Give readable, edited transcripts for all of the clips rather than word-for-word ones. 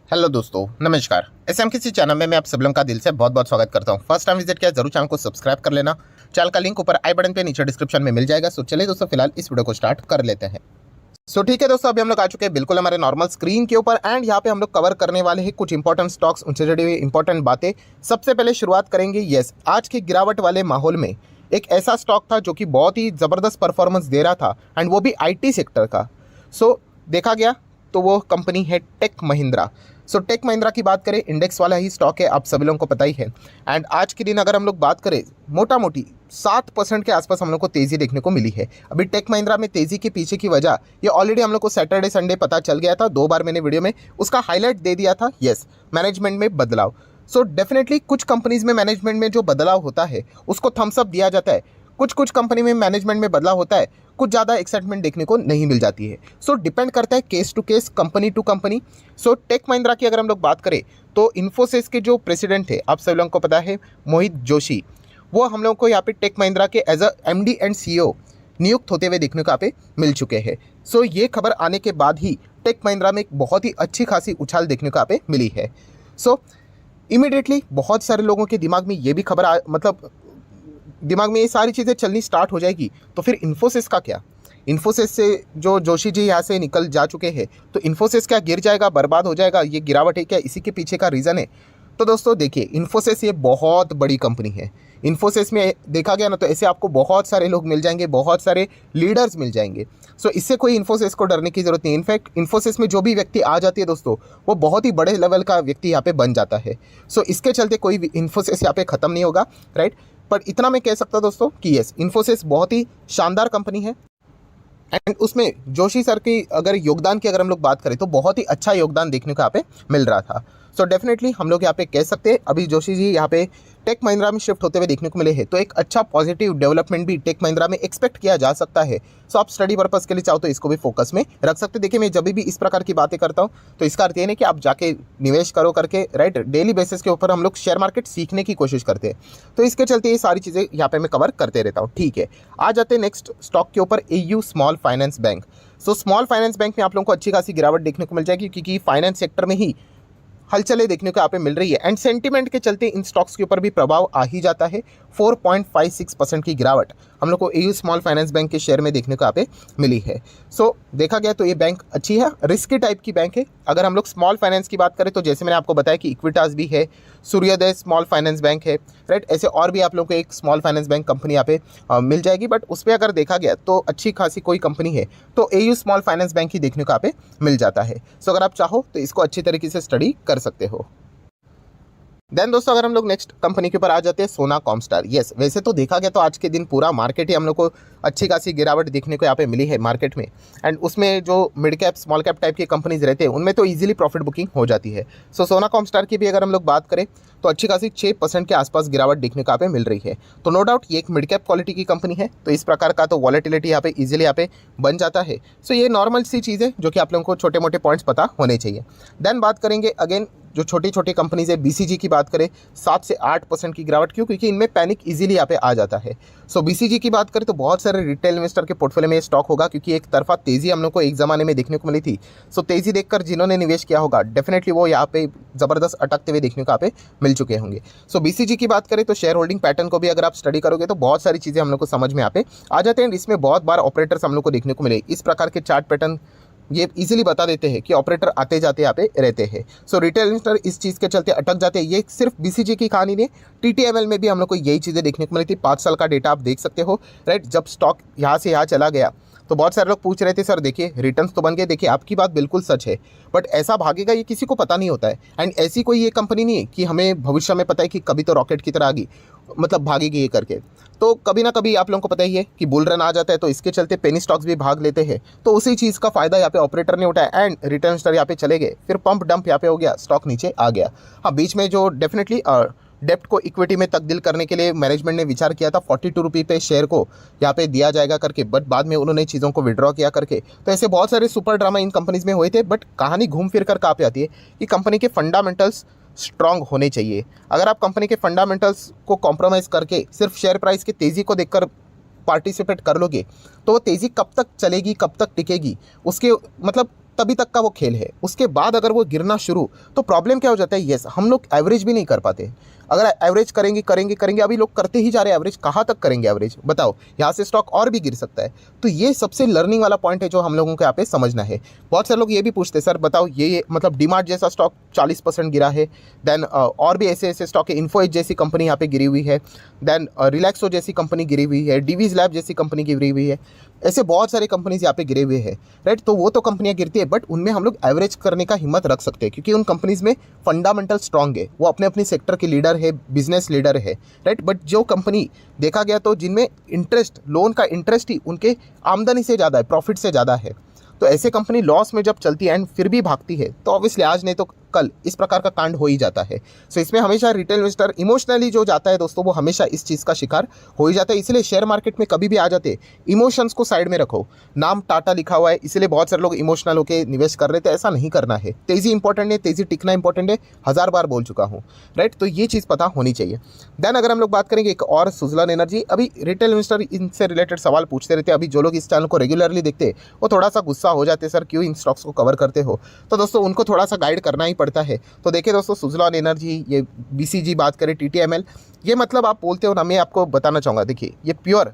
Hello दोस्तों, नमस्कार। SMKC channel में मैं आप सब लोगों का दिल से बहुत बहुत स्वागत करता हूं। फर्स्ट टाइम विजिट किया जरूर चैनल को सब्सक्राइब कर लेना। चैनल का लिंक ऊपर आई बटन पे नीचे डिस्क्रिप्शन में मिल जाएगा। सो चलिए दोस्तों, फिलहाल इस वीडियो को स्टार्ट कर लेते हैं। सो ठीक है दोस्तों, अभी हम लोग आ चुके हैं बिल्कुल हमारे नॉर्मल स्क्रीन के ऊपर एंड यहाँ पे हम लोग कवर करने वाले हैं कुछ इंपॉर्टेंट स्टॉक्स, उनसे जुड़ी हुई इंपॉर्टेंट बातें। सबसे पहले शुरुआत करेंगे आज की गिरावट वाले माहौल में एक ऐसा स्टॉक था जो कि बहुत ही ज़बरदस्त परफॉर्मेंस दे रहा था एंड वो भी IT सेक्टर का। सो देखा गया तो वो कंपनी है Tech Mahindra. So Tech Mahindra की बात करें, इंडेक्स वाला ही स्टॉक है, आप सभी लोगों को पता ही है। एंड आज के दिन अगर हम लोग बात करें, मोटा मोटी 7% के आसपास हम लोग को तेज़ी देखने को मिली है। अभी टेक महिंद्रा में तेज़ी के पीछे की वजह ये ऑलरेडी हम लोग को सैटरडे संडे पता चल गया था। 2 बार मैंने वीडियो में उसका हाईलाइट दे दिया था। मैनेजमेंट में बदलाव। सो डेफिनेटली कुछ कंपनीज में मैनेजमेंट में जो बदलाव होता है उसको थम्स अप दिया जाता है। कुछ कंपनी में मैनेजमेंट में बदलाव होता है, कुछ ज़्यादा एक्साइटमेंट देखने को नहीं मिल जाती है। सो डिपेंड करता है case to case, company to company. So Tech Mahindra की अगर हम लोग बात करें तो इन्फोसिस के जो प्रेसिडेंट थे, आप सब लोगों को पता है, मोहित जोशी, वो हम लोगों को यहाँ पे टेक महिंद्रा के as a MD and CEO नियुक्त होते हुए देखने को यहाँ पे मिल चुके हैं। सो ये खबर आने के बाद ही टेक महिंद्रा में एक बहुत ही अच्छी खासी उछाल देखने को यहाँ पे मिली है। सो इमीडिएटली बहुत सारे लोगों के दिमाग में ये भी खबर दिमाग में ये सारी चीज़ें चलनी स्टार्ट हो जाएगी तो फिर इन्फोसिस का क्या? इन्फोसिस से जो जोशी जी यहाँ से निकल जा चुके हैं तो इन्फोसिस क्या गिर जाएगा, बर्बाद हो जाएगा? ये गिरावट है क्या इसी के पीछे का रीज़न है? तो दोस्तों देखिए, इन्फोसिस ये बहुत बड़ी कंपनी है। इन्फोसिस में देखा गया ना तो ऐसे आपको बहुत सारे लोग मिल जाएंगे, बहुत सारे लीडर्स मिल जाएंगे। सो इससे कोई इन्फोसिस को डरने की ज़रूरत नहीं। इनफैक्ट इन्फोसिस में जो भी व्यक्ति आ जाती है दोस्तों, वो बहुत ही बड़े लेवल का व्यक्ति यहाँ पे बन जाता है। सो इसके चलते कोई भी इन्फोसिस यहाँ पे ख़त्म नहीं होगा, राइट। पर इतना मैं कह सकता दोस्तों कि इन्फोसिस बहुत ही शानदार कंपनी है एंड उसमें जोशी सर की अगर योगदान की अगर हम लोग बात करें तो बहुत ही अच्छा योगदान देखने को यहाँ पे मिल रहा था। सो डेफिनेटली हम लोग यहाँ पे कह सकते हैं अभी जोशी जी यहाँ पे टेक महिंद्रा में शिफ्ट होते हुए देखने को मिले हैं तो एक अच्छा पॉजिटिव डेवलपमेंट भी टेक महिंद्रा में एक्सपेक्ट किया जा सकता है। सो आप स्टडी पर्पस के लिए चाहो तो इसको भी फोकस में रख सकते। देखिए, मैं जब भी इस प्रकार की बातें करता हूँ तो इसका अर्थ ये नहीं कि आप जाके निवेश करो करके, राइट। डेली बेसिस के ऊपर हम लोग शेयर मार्केट सीखने की कोशिश करते हैं तो इसके चलते ये सारी चीज़ें यहाँ पे मैं कवर करते रहता हूँ। ठीक है, आ जाते हैं नेक्स्ट स्टॉक के ऊपर, AU small finance bank. So small finance bank में आप लोगों को अच्छी खासी गिरावट देखने को मिल जाएगी क्योंकि फाइनेंस सेक्टर में ही हलचलें देखने को यहाँ पे मिल रही है एंड सेंटीमेंट के चलते इन स्टॉक्स के ऊपर भी प्रभाव आ ही जाता है। 4.56% की गिरावट हम लोग को AU स्मॉल फाइनेंस बैंक के शेयर में देखने को यहाँ पे मिली है। सो देखा गया तो ये बैंक अच्छी है, रिस्की टाइप की बैंक है। अगर हम लोग स्मॉल फाइनेंस की बात करें तो जैसे मैंने आपको बताया कि इक्विटास भी है, सूर्योदय स्मॉल फाइनेंस बैंक है, राइट। ऐसे और भी आप लोगों को एक स्मॉल फाइनेंस बैंक कंपनी यहाँ पे मिल जाएगी। बट उस पर अगर देखा गया तो अच्छी खासी कोई कंपनी है तो AU स्मॉल फाइनेंस बैंक ही देखने को यहाँ पे मिल जाता है। सो अगर आप चाहो तो इसको अच्छी तरीके से स्टडी कर सकते हो। देन दोस्तों अगर हम लोग नेक्स्ट कंपनी के ऊपर आ जाते हैं, सोना कॉमस्टार। वैसे तो देखा गया तो आज के दिन पूरा मार्केट ही हम लोग को अच्छी खासी गिरावट देखने को यहाँ पे मिली है मार्केट में एंड उसमें जो mid cap small cap type की कंपनीज रहते हैं उनमें तो इजीली प्रॉफिट बुकिंग हो जाती है। सो सोना कॉमस्टार की भी अगर हम लोग बात करें तो अच्छी खासी 6% के आसपास गिरावट देखने को यहाँ पे मिल रही है। तो नो डाउट ये एक मिड कैप क्वालिटी की कंपनी है तो इस प्रकार का तो वॉलेटिलिटी यहाँ पे इजीली यहाँ पे बन जाता है। सो ये नॉर्मल सी चीज़ है जो कि आप लोगों को छोटे मोटे पॉइंट्स पता होने चाहिए। देन बात करेंगे अगेन जो छोटी छोटी कंपनीज है, BCG की बात करें 7 से 8% की गिरावट। क्यों? क्योंकि इनमें पैनिक इजीली यहाँ पे आ जाता है। सो BCG की बात करें तो बहुत सारे रिटेल इन्वेस्टर के पोर्टफोलियो में ये स्टॉक होगा क्योंकि एक तरफा तेज़ी हम लोग को एक ज़माने में देखने को मिली थी। सो तेज़ी देखकर जिन्होंने निवेश किया होगा डेफिनेटली वो यहाँ पे ज़बरदस्त अटकते हुए देखने को यहाँ पे मिल चुके होंगे। सो BCG की बात करें तो शेयर होल्डिंग पैटर्न को भी अगर आप स्टडी करोगे तो बहुत सारी चीज़ें हम लोग को समझ में यहाँ पे आ जाते हैं। इसमें बहुत बार ऑपरेटर्स हम लोग को देखने को मिले इस प्रकार के चार्ट पैटर्न ये इजीली बता देते हैं कि ऑपरेटर आते जाते यहाँ पे रहते हैं। सो रिटेल इन्वेस्टर इस चीज़ के चलते अटक जाते हैं। ये सिर्फ BCG की कहानी नहीं, TTML में भी हम लोग को यही चीज़ें देखने को मिली थी। 5 साल का डेटा आप देख सकते हो, राइट। जब स्टॉक यहाँ से यहाँ चला गया तो बहुत सारे लोग पूछ रहे थे सर देखिए रिटर्न्स तो बन गए। देखिए आपकी बात बिल्कुल सच है, बट ऐसा भागेगा ये किसी को पता नहीं होता है एंड ऐसी कोई ये कंपनी नहीं है कि हमें भविष्य में पता है कि कभी तो रॉकेट की तरह आगी मतलब भागेगी ये करके। तो कभी ना कभी आप लोगों को पता ही है कि बुल रन आ जाता है तो इसके चलते पेनी स्टॉक्स भी भाग लेते हैं। तो उसी चीज़ का फायदा यहाँ पे ऑपरेटर ने उठाया एंड रिटर्न स्टर यहाँ पे चले गए, फिर पंप डंप यहाँ पे हो गया, स्टॉक नीचे आ गया। हाँ, बीच में जो डेफिनेटली डेप्ट को इक्विटी में तब्दील करने के लिए मैनेजमेंट ने विचार किया था 42 रुपये पे शेयर को यहाँ पे दिया जाएगा करके, बट बाद में उन्होंने चीज़ों को विड्रॉ किया करके। तो ऐसे बहुत सारे सुपर ड्रामा इन कंपनीज में हुए थे। बट कहानी घूम फिर कर कहाँ पे आती है कि कंपनी के फंडामेंटल्स स्ट्रांग होने चाहिए। अगर आप कंपनी के फंडामेंटल्स को कॉम्प्रोमाइज़ करके सिर्फ शेयर प्राइस की तेज़ी को देखकर पार्टिसिपेट कर लोगे तो वो तेज़ी कब तक चलेगी, कब तक टिकेगी, उसके मतलब तभी तक का वो खेल है। उसके बाद अगर वो गिरना शुरू, तो प्रॉब्लम क्या हो जाता है, यस हम लोग एवरेज भी नहीं कर पाते। अगर एवरेज करेंगे करेंगे करेंगे, अभी लोग करते ही जा रहे हैं एवरेज, कहाँ तक करेंगे एवरेज बताओ, यहाँ से स्टॉक और भी गिर सकता है। तो ये सबसे लर्निंग वाला पॉइंट है जो हम लोगों को यहाँ पे समझना है। बहुत सारे लोग ये भी पूछते हैं सर बताओ ये मतलब डीमार्ट जैसा स्टॉक 40% गिरा है, देन और भी ऐसे ऐसे स्टॉक है, इन्फो एज जैसी कंपनी यहाँ पे गिरी हुई है, देन रिलैक्सो जैसी कंपनी गिरी हुई है, डीवीज लैब जैसी कंपनी गिरी हुई है, ऐसे बहुत सारे कंपनीज यहाँ पे गिरे हुए हैं, राइट। तो वो तो कंपनियाँ गिरती है, बट उनमें हम लोग एवरेज करने का हिम्मत रख सकते हैं, क्योंकि उन कंपनीज में फंडामेंटल स्ट्रांग है, वो अपने अपने सेक्टर के लीडर है, बिजनेस लीडर है, राइट। बट जो कंपनी देखा गया तो जिनमें इंटरेस्ट, लोन का इंटरेस्ट ही उनके आमदनी से ज़्यादा है, प्रॉफिट से ज़्यादा है, तो ऐसे कंपनी लॉस में जब चलती है एंड फिर भी भागती है, तो ऑब्वियसली आज नहीं तो कल इस प्रकार का कांड हो ही जाता है। सो इसमें हमेशा रिटेल इन्वेस्टर इमोशनली जो जाता है दोस्तों, वो हमेशा इस चीज़ का शिकार हो ही जाता है। इसलिए शेयर मार्केट में कभी भी आ जाते इमोशंस को साइड में रखो। नाम टाटा लिखा हुआ है, इसलिए बहुत सारे लोग इमोशनल होकर निवेश कर रहे थे, ऐसा नहीं करना है। तेज़ी इंपॉर्टेंट है, तेज़ी टिकना इंपॉर्टेंट है, 1000 बार बोल चुका हूँ, राइट। तो ये चीज़ पता होनी चाहिए। देन अगर हम लोग बात करेंगे एक और सुजलान एनर्जी, अभी रिटेल इन्वेस्टर इनसे रिलेटेड सवाल पूछते रहते हैं। अभी जो लोग इस चैनल को रेगुलरली देखते वो थोड़ा सा गुस्सा हो जाते, सर क्यों इन स्टॉक्स को कवर करते हो। तो दोस्तों उनको थोड़ा सा गाइड करना ही पड़ता है। तो देखिए दोस्तों, सुजलान एनर्जी, ये बीसीजी बात करें, टीटीएमएल, ये मतलब आप बोलते हो ना, मैं आपको बताना चाहूँगा, देखिए ये प्योर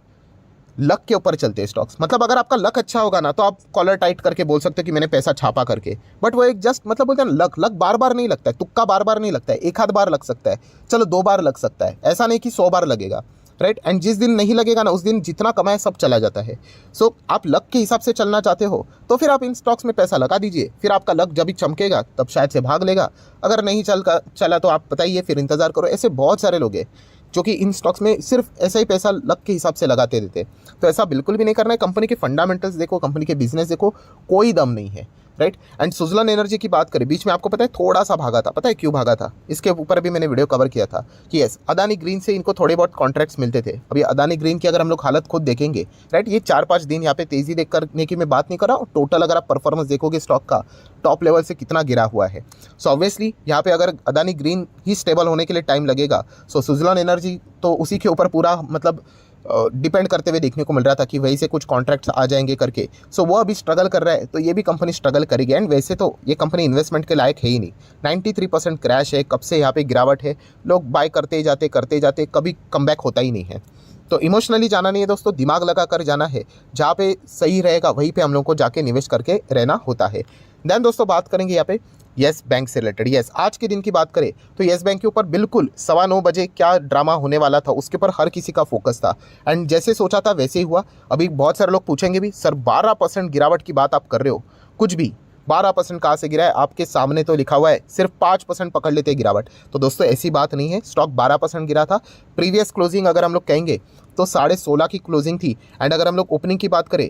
लक के ऊपर चलते हैं स्टॉक्स। मतलब अगर आपका लक अच्छा होगा ना, तो आप कॉलर टाइट करके बोल सकते हो कि मैंने पैसा छापा करके, बट वो एक जस्ट मतलब बोलते हैं लक। लक बार बार नहीं लगता है, तुक्का बार बार नहीं लगता है, एक आध बार लग सकता है, चलो 2 बार लग सकता है, ऐसा नहीं कि 100 बार लगेगा, राइट। एंड जिस दिन नहीं लगेगा ना, उस दिन जितना कमाए सब चला जाता है। सो आप लक के हिसाब से चलना चाहते हो तो फिर आप इन स्टॉक्स में पैसा लगा दीजिए, फिर आपका लक जब भी चमकेगा तब शायद से भाग लेगा। अगर नहीं चला तो आप बताइए, फिर इंतज़ार करो। ऐसे बहुत सारे लोग हैं जो कि इन स्टॉक्स में सिर्फ ऐसा ही पैसा लक के हिसाब से लगाते देते, तो ऐसा बिल्कुल भी नहीं करना है। कंपनी के फंडामेंटल्स देखो, कंपनी के बिजनेस देखो, कोई दम नहीं है, राइट। एंड सुजलान एनर्जी की बात करें, बीच में आपको पता है थोड़ा सा भागा था, पता है क्यों भागा था, इसके ऊपर भी मैंने वीडियो कवर किया था कि यस अदानी ग्रीन से इनको थोड़े बहुत कॉन्ट्रैक्ट्स मिलते थे। अभी अदानी ग्रीन की अगर हम लोग हालत खुद देखेंगे, राइट, ये 4-5 दिन यहाँ पे तेज़ी देख करने की मैं बात नहीं कर रहा हूँ, टोटल अगर आप परफॉर्मेंस देखोगे स्टॉक का, टॉप लेवल से कितना गिरा हुआ है। सो ऑब्वियसली यहाँ पे अगर अदानी ग्रीन ही स्टेबल होने के लिए टाइम लगेगा, सो सुजलान एनर्जी तो उसी के ऊपर पूरा मतलब डिपेंड करते हुए देखने को मिल रहा था कि वहीं से कुछ कॉन्ट्रैक्ट्स आ जाएंगे करके। सो वो अभी स्ट्रगल कर रहा है, तो ये भी कंपनी स्ट्रगल करेगी। एंड वैसे तो ये कंपनी इन्वेस्टमेंट के लायक है ही नहीं, 93% क्रैश है, कब से यहाँ पे गिरावट है, लोग बाय करते जाते कभी कमबैक होता ही नहीं है। तो इमोशनली जाना नहीं है दोस्तों, दिमाग लगा कर जाना है, जहाँ पे सही रहेगा वहीं पे हम लोग को जाके निवेश करके रहना होता है। देन दोस्तों बात करेंगे यहाँ पे येस बैंक से रिलेटेड। येस आज के दिन की बात करें तो येस बैंक के ऊपर बिल्कुल 9:15 बजे क्या ड्रामा होने वाला था, उसके ऊपर हर किसी का फोकस था। एंड जैसे सोचा था वैसे ही हुआ। अभी बहुत सारे लोग पूछेंगे भी, सर 12% गिरावट की बात आप कर रहे हो, कुछ भी 12% कहाँ से गिरा है, आपके सामने तो लिखा हुआ है सिर्फ 5% पकड़ लेते हैं गिरावट। तो दोस्तों ऐसी बात नहीं है, स्टॉक 12% गिरा था। प्रीवियस क्लोजिंग अगर हम लोग कहेंगे तो 16.5 की क्लोजिंग थी। एंड अगर हम लोग ओपनिंग की बात करें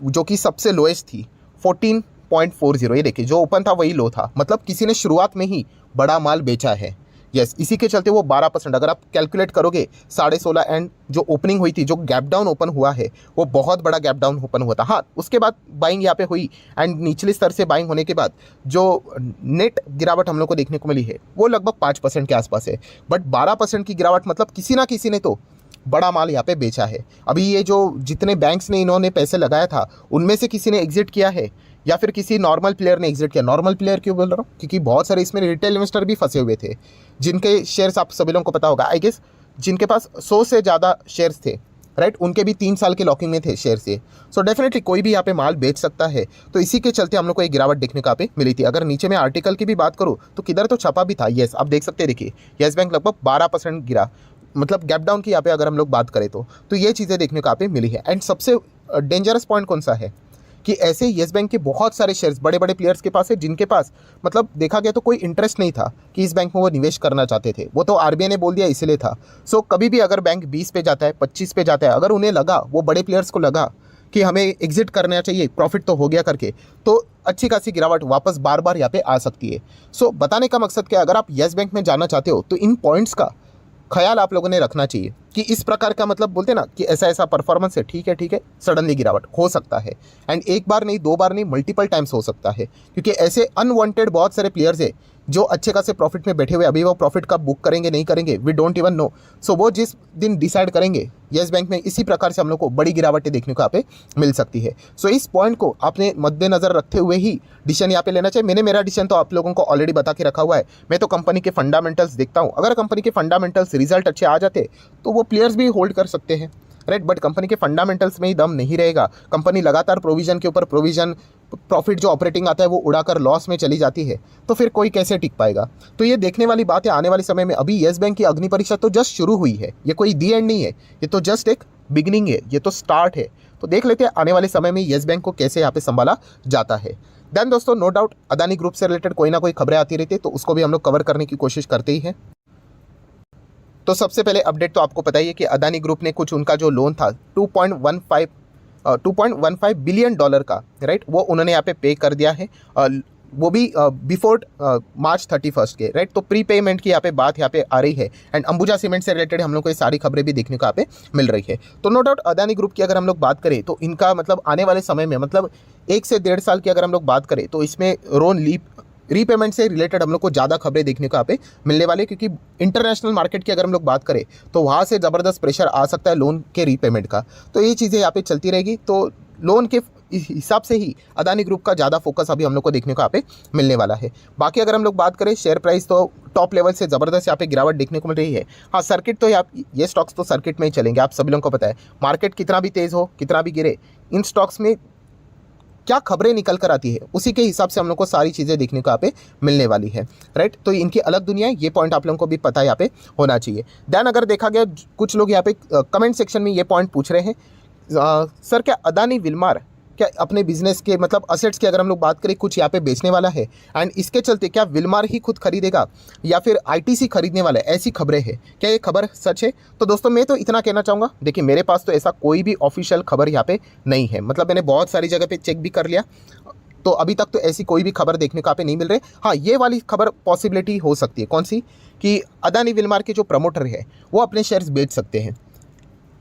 जो कि सबसे लोएस्ट थी 14.40, ये देखिए जो ओपन था वही लो था, मतलब किसी ने शुरुआत में ही बड़ा माल बेचा है। यस इसी के चलते वो 12%, अगर आप कैलकुलेट करोगे 16.5 एंड जो ओपनिंग हुई थी, जो गैप डाउन ओपन हुआ है वो बहुत बड़ा गैप डाउन ओपन हुआ था। हाँ उसके बाद बाइंग यहाँ पे हुई एंड निचले स्तर से बाइंग होने के बाद जो नेट गिरावट हम लोग को देखने को मिली है वो लगभग 5% के आसपास है। बट 12% की गिरावट मतलब किसी ना किसी ने तो बड़ा माल यहाँ पे बेचा है। अभी ये जो जितने बैंक्स ने इन्होंने पैसे लगाया था उनमें से किसी ने एग्जिट किया है या फिर किसी नॉर्मल प्लेयर ने एग्जिट किया। नॉर्मल प्लेयर क्यों बोल रहा हूँ, क्योंकि बहुत सारे इसमें रिटेल इन्वेस्टर भी फंसे हुए थे जिनके शेयर्स आप सभी लोगों को पता होगा, आई गेस जिनके पास 100 से ज़्यादा शेयर्स थे, राइट, उनके भी 3 साल के लॉकिंग में थे शेयर से। सो डेफिनेटली कोई भी यहाँ पे माल बेच सकता है, तो इसी के चलते हम लोग को एक गिरावट देखने को यहाँ पे मिली थी। अगर नीचे में आर्टिकल की भी बात करूँ तो किधर तो छपा भी था, येस आप देख सकते हैं, देखिए येस बैंक लगभग 12% गिरा, मतलब गैप डाउन की यहाँ पे अगर हम लोग बात करें तो ये चीज़ें देखने को यहाँ पे मिली है। एंड सबसे डेंजरस पॉइंट कौन सा है कि ऐसे येस बैंक के बहुत सारे शेयर्स बड़े बड़े प्लेयर्स के पास है जिनके पास मतलब देखा गया तो कोई इंटरेस्ट नहीं था कि इस बैंक में वो निवेश करना चाहते थे, वो तो आरबीआई ने बोल दिया इसलिए था। सो कभी भी अगर बैंक 20 पे जाता है, 25 पे जाता है, अगर उन्हें लगा, वो बड़े प्लेयर्स को लगा कि हमें एग्जिट करना चाहिए, प्रॉफिट तो हो गया करके, तो अच्छी खासी गिरावट वापस बार बार यहाँ पे आ सकती है। सो बताने का मकसद क्या, अगर आप येस बैंक में जाना चाहते हो तो इन पॉइंट्स का ख्याल आप लोगों ने रखना चाहिए। कि इस प्रकार का मतलब बोलते ना कि ऐसा ऐसा परफॉर्मेंस है, ठीक है, सडनली गिरावट हो सकता है। एंड एक बार नहीं, दो बार नहीं, मल्टीपल टाइम्स हो सकता है, क्योंकि ऐसे अनवांटेड बहुत सारे प्लेयर्स है जो अच्छे खासे प्रॉफिट में बैठे हुए, अभी वो प्रॉफिट कब बुक करेंगे नहीं करेंगे वी डोंट इवन नो। सो वो जिस दिन डिसाइड करेंगे, येस बैंक में इसी प्रकार से हम लोग को बड़ी गिरावटें देखने को यहाँ पे मिल सकती है। सो इस पॉइंट को आपने मद्देनजर रखते हुए ही डिसीजन यहाँ पे लेना चाहिए। मैंने मेरा डिसीजन तो आप लोगों को ऑलरेडी बता के रखा हुआ है। मैं तो कंपनी के फंडामेंटल्स देखता हूँ, अगर कंपनी के फंडामेंटल्स रिजल्ट अच्छे आ जाते तो वो प्लेयर्स भी होल्ड कर सकते हैं, राइट। बट कंपनी के फंडामेंटल्स में ही दम नहीं रहेगा, कंपनी लगातार प्रोविजन के ऊपर प्रोविजन, प्रॉफिट जो ऑपरेटिंग आता है वो उड़ाकर लॉस में चली जाती है, तो फिर कोई कैसे टिक पाएगा। तो ये देखने वाली बात है आने वाले समय में। अभी येस बैंक की अग्नि परीक्षा तो जस्ट शुरू हुई है, ये कोई दी एंड नहीं है, ये तो जस्ट एक बिगिनिंग है, ये तो स्टार्ट है। तो देख लेते हैं आने वाले समय में येस बैंक को कैसे यहाँ पे संभाला जाता है। देन दोस्तों, नो डाउट अदानी ग्रुप से रिलेटेड कोई ना कोई खबरें आती रहती है, तो उसको भी हम लोग कवर करने की कोशिश करते ही हैं। तो सबसे पहले अपडेट तो आपको पता ही है कि अदानी ग्रुप ने कुछ उनका जो लोन था 2.15 बिलियन डॉलर का, राइट, वो उन्होंने यहाँ पे कर दिया है, वो भी बिफोर मार्च 31 के, राइट। तो प्री पेमेंट की यहाँ पे बात यहाँ पे आ रही है। एंड अंबुजा सीमेंट से रिलेटेड हम लोग को ये सारी खबरें भी देखने को यहाँ पे मिल रही है। तो नो डाउट अदानी ग्रुप की अगर हम लोग बात करें तो इनका मतलब आने वाले समय में, मतलब 1 से 1.5 साल की अगर हम लोग बात करें तो इसमें लोन रीपेमेंट से रिलेटेड हम लोग को ज़्यादा खबरें देखने को यहाँ पे मिलने वाले, क्योंकि इंटरनेशनल मार्केट की अगर हम लोग बात करें तो वहाँ से ज़बरदस्त प्रेशर आ सकता है लोन के रीपेमेंट का। तो ये चीज़ें यहाँ पे चलती रहेगी। तो लोन के हिसाब से ही अदानी ग्रुप का ज़्यादा फोकस अभी हम लोग को देखने को यहाँ पे मिलने वाला है। बाकी अगर हम लोग बात करें शेयर प्राइस, तो टॉप लेवल से ज़बरदस्त यहाँ पे गिरावट देखने को मिल रही है। हाँ, सर्किट तो ये स्टॉक्स तो सर्किट में ही चलेंगे, आप सभी लोगों को पता है। मार्केट कितना भी तेज़ हो, कितना भी गिरे, इन स्टॉक्स में क्या खबरें निकल कर आती है उसी के हिसाब से हम लोग को सारी चीज़ें देखने को यहाँ पे मिलने वाली है, राइट। तो इनकी अलग दुनिया है, ये पॉइंट आप लोगों को भी पता यहाँ पे होना चाहिए। देन अगर देखा गया, कुछ लोग यहाँ पे कमेंट सेक्शन में ये पॉइंट पूछ रहे हैं, सर क्या अदानी विलमार क्या अपने बिजनेस के मतलब असेट्स की अगर हम लोग बात करें कुछ यहाँ पे बेचने वाला है, एंड इसके चलते क्या विलमार ही खुद खरीदेगा या फिर आईटीसी खरीदने वाला है, ऐसी खबरें हैं। क्या ये खबर सच है? तो दोस्तों मैं तो इतना कहना चाहूँगा, देखिए मेरे पास तो ऐसा कोई भी ऑफिशियल खबर यहाँ पे नहीं है, मतलब मैंने बहुत सारी जगह पे चेक भी कर लिया, तो अभी तक तो ऐसी कोई भी खबर देखने को यहाँ पे नहीं मिल रही। हाँ, ये वाली खबर पॉसिबिलिटी हो सकती है, कौन सी, कि अदानी विलमार के जो प्रमोटर है वो अपने शेयर्स बेच सकते हैं।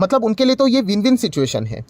मतलब उनके लिए तो ये विन विन सिचुएशन है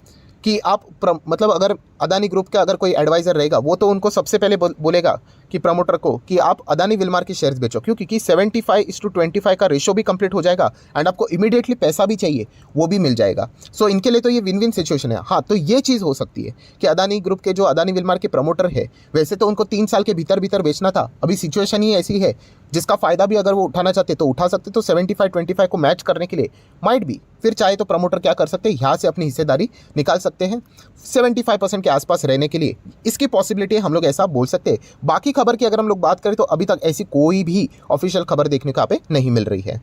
कि आप मतलब अगर अदानी ग्रुप का अगर कोई एडवाइज़र रहेगा वो तो उनको सबसे पहले बोलेगा कि प्रमोटर को कि आप अदानी विलमार के शेयर्स बेचो, क्योंकि 75:25 का रेशो भी कंप्लीट हो जाएगा एंड आपको इमीडिएटली पैसा भी चाहिए वो भी मिल जाएगा। सो इनके लिए तो ये विन विन सिचुएशन है। हाँ, तो ये चीज़ हो सकती है कि अदानी ग्रुप के जो अदानी विलमार के प्रमोटर है, वैसे तो उनको 3 साल के भीतर बेचना था, अभी सिचुएशन ही ऐसी है जिसका फ़ायदा भी अगर वो उठाना चाहते तो उठा सकते, तो 75-25 को मैच करने के लिए माइट भी फिर चाहे तो प्रमोटर क्या कर सकते हैं, यहाँ से अपनी हिस्सेदारी निकाल सकते हैं 75% के आसपास रहने के लिए, इसकी पॉसिबिलिटी हम लोग ऐसा बोल सकते हैं। बाकी खबर की अगर हम लोग बात करें तो अभी तक ऐसी कोई भी ऑफिशियल खबर देखने को यहाँ पे नहीं मिल रही है।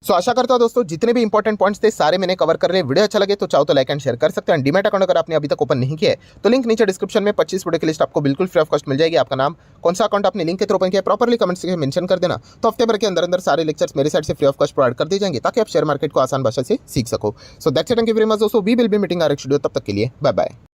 सो आशा करता हूं दोस्तों जितने भी इंपॉर्टेंट पॉइंट्स थे सारे मैंने कवर कर रहे। वीडियो अच्छा लगे तो चाहो तो लाइक एंड शेयर कर सकते हैं। डीमैट अकाउंट अगर आपने अभी तक ओपन नहीं किया है तो लिंक नीचे डिस्क्रिप्शन में 25 वीडियो की लिस्ट आपको बिल्कुल फ्री ऑफ कॉस्ट मिल जाएगी। आपका नाम, कौन सा अकाउंट आपने लिंक के थ्रू ओपन किया, प्रॉपर्ली कमेंट से मेंशन कर देना, तो हफ्ते भर के अंदर सारे लेक्चर्स मेरे साइड से फ्री ऑफ कॉस्ट प्रोवाइड कर दिए जाएंगे ताकि आप शेयर मार्केट को आसान भाषा से सीख सको। So that's it, thank you very much दोस्तों, we will be meeting our next video, तब तक के लिए बाय बाय।